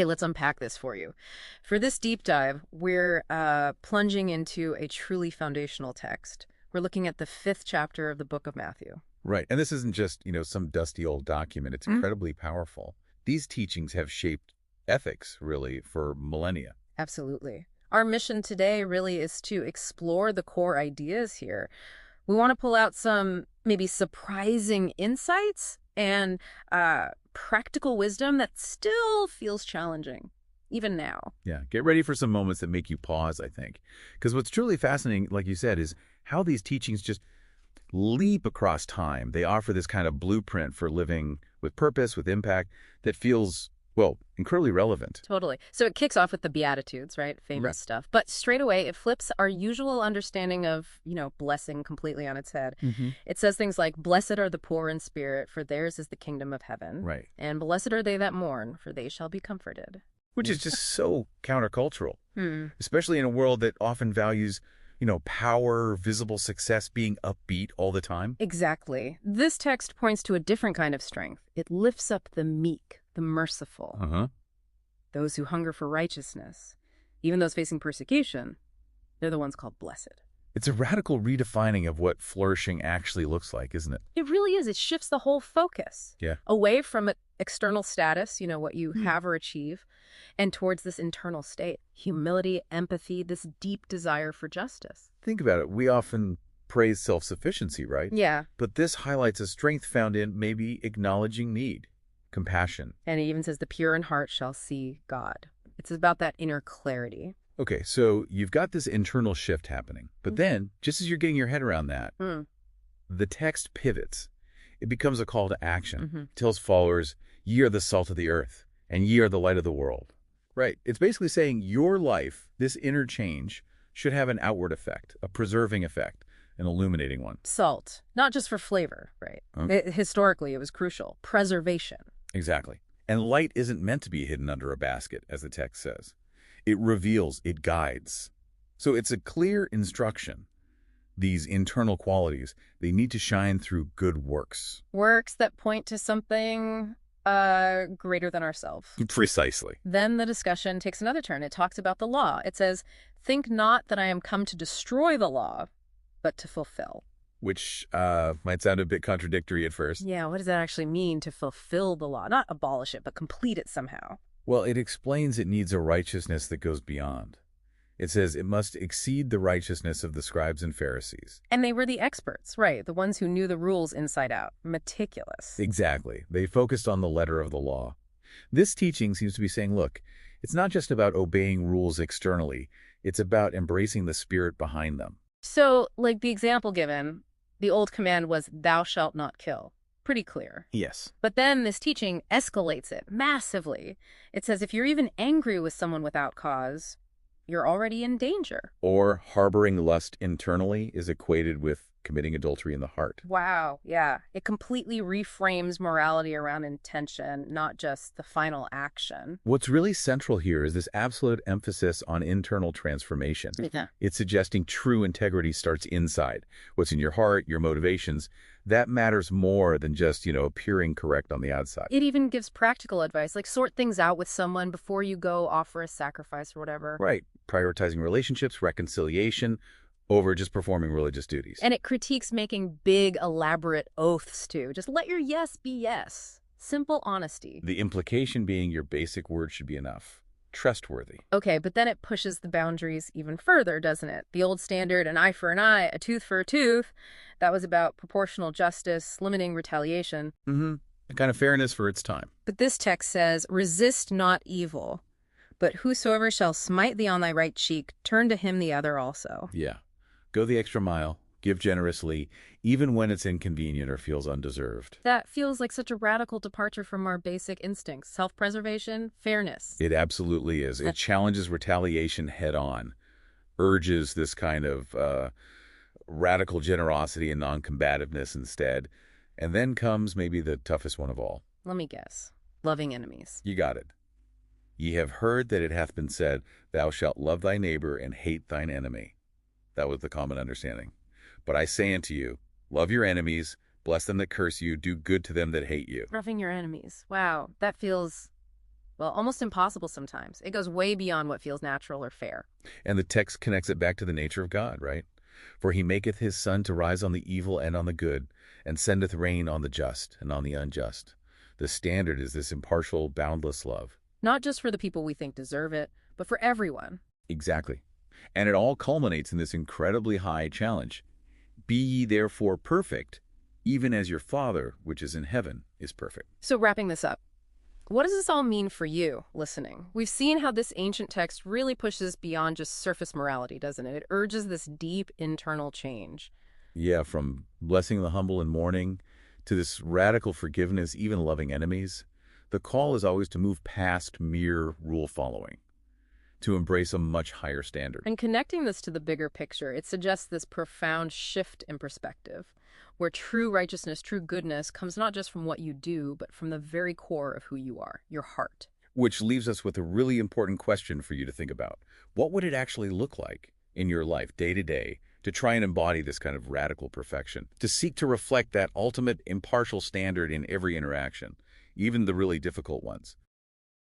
Okay, let's unpack this for you. For this deep dive, we're plunging into a truly foundational text. We're looking at the fifth chapter of the book of Matthew. Right. And this isn't just, some dusty old document. It's incredibly powerful. These teachings have shaped ethics, really, for millennia. Absolutely. Our mission today really is to explore the core ideas here. We want to pull out some maybe surprising insights and practical wisdom that still feels challenging, even now. Yeah. Get ready for some moments that make you pause, I think. Because what's truly fascinating, like you said, is how these teachings just leap across time. They offer this kind of blueprint for living with purpose, with impact, that feels, well, incredibly relevant. Totally. So it kicks off with the Beatitudes, right? Famous Right. stuff. But straight away, it flips our usual understanding of, blessing completely on its head. It says things like, "Blessed are the poor in spirit, for theirs is the kingdom of heaven. Right. And blessed are they that mourn, for they shall be comforted." Which is just so countercultural, Hmm. especially in a world that often values, power, visible success, being upbeat all the time. Exactly. This text points to a different kind of strength. It lifts up the meek, the merciful, Uh-huh. those who hunger for righteousness. Even those facing persecution, they're the ones called blessed. It's a radical redefining of what flourishing actually looks like, isn't it? It really is. It shifts the whole focus Yeah. away from external status, what you have or achieve, and towards this internal state, humility, empathy, this deep desire for justice. Think about it. We often praise self-sufficiency, right? Yeah. But this highlights a strength found in maybe acknowledging need, compassion. And it even says the pure in heart shall see God. It's about that inner clarity. Okay, so you've got this internal shift happening. But then, just as you're getting your head around that, Mm. the text pivots. It becomes a call to action. Mhm. It tells followers, "Ye are the salt of the earth, and ye are the light of the world." Right. It's basically saying your life, this inner change, should have an outward effect, a preserving effect, an illuminating one. Salt, not just for flavor, right? Huh? Historically, it was crucial. Preservation. Exactly. And light isn't meant to be hidden under a basket, as the text says. It reveals, it guides. So it's a clear instruction. These internal qualities, they need to shine through good works. Works that point to something greater than ourselves. Precisely. Then the discussion takes another turn. It talks about the law. It says, "Think not that I am come to destroy the law, but to fulfill." Which might sound a bit contradictory at first. Yeah, what does that actually mean, to fulfill the law? Not abolish it, but complete it somehow. Well, it explains it needs a righteousness that goes beyond. It says it must exceed the righteousness of the scribes and Pharisees. And they were the experts, right? The ones who knew the rules inside out. Meticulous. Exactly. They focused on the letter of the law. This teaching seems to be saying, look, it's not just about obeying rules externally. It's about embracing the spirit behind them. So, like the example given, the old command was, "Thou shalt not kill." Pretty clear. Yes. But then this teaching escalates it massively. It says if you're even angry with someone without cause, you're already in danger. Or harboring lust internally is equated with committing adultery in the heart. Wow, yeah. It completely reframes morality around intention, not just the final action. What's really central here is this absolute emphasis on internal transformation. Yeah. It's suggesting true integrity starts inside. What's in your heart, your motivations, that matters more than just, appearing correct on the outside. It even gives practical advice, like sort things out with someone before you go offer a sacrifice or whatever. Right. Prioritizing relationships, reconciliation, over just performing religious duties. And it critiques making big, elaborate oaths, too. Just let your yes be yes. Simple honesty. The implication being your basic word should be enough. Trustworthy. Okay, but then it pushes the boundaries even further, doesn't it? The old standard, an eye for an eye, a tooth for a tooth, that was about proportional justice, limiting retaliation. Mm-hmm. A kind of fairness for its time. But this text says, "Resist not evil, but whosoever shall smite thee on thy right cheek, turn to him the other also." Yeah. Go the extra mile. Give generously, even when it's inconvenient or feels undeserved. That feels like such a radical departure from our basic instincts. Self-preservation, fairness. It absolutely is. It challenges retaliation head on, urges this kind of radical generosity and non-combativeness instead. And then comes maybe the toughest one of all. Let me guess. Loving enemies. You got it. Ye have heard that it hath been said, Thou shalt love thy neighbor and hate thine enemy. That was the common understanding. But I say unto you, love your enemies, bless them that curse you, do good to them that hate you. Roughing your enemies. Wow, that feels well, almost impossible sometimes. It goes way beyond what feels natural or fair. And the text connects it back to the nature of God, right? For he maketh his sun to rise on the evil and on the good, and sendeth rain on the just and on the unjust. The standard is this impartial, boundless love. Not just for the people we think deserve it, but for everyone. Exactly. And it all culminates in this incredibly high challenge. Be ye therefore perfect, even as your Father, which is in heaven, is perfect. So wrapping this up, what does this all mean for you, listening? We've seen how this ancient text really pushes beyond just surface morality, doesn't it? It urges this deep internal change. Yeah, from blessing the humble in mourning to this radical forgiveness, even loving enemies, the call is always to move past mere rule following, to embrace a much higher standard. And connecting this to the bigger picture, it suggests this profound shift in perspective, where true righteousness, true goodness comes not just from what you do, but from the very core of who you are, your heart. Which leaves us with a really important question for you to think about. What would it actually look like in your life, day to day, to try and embody this kind of radical perfection, to seek to reflect that ultimate impartial standard in every interaction, even the really difficult ones?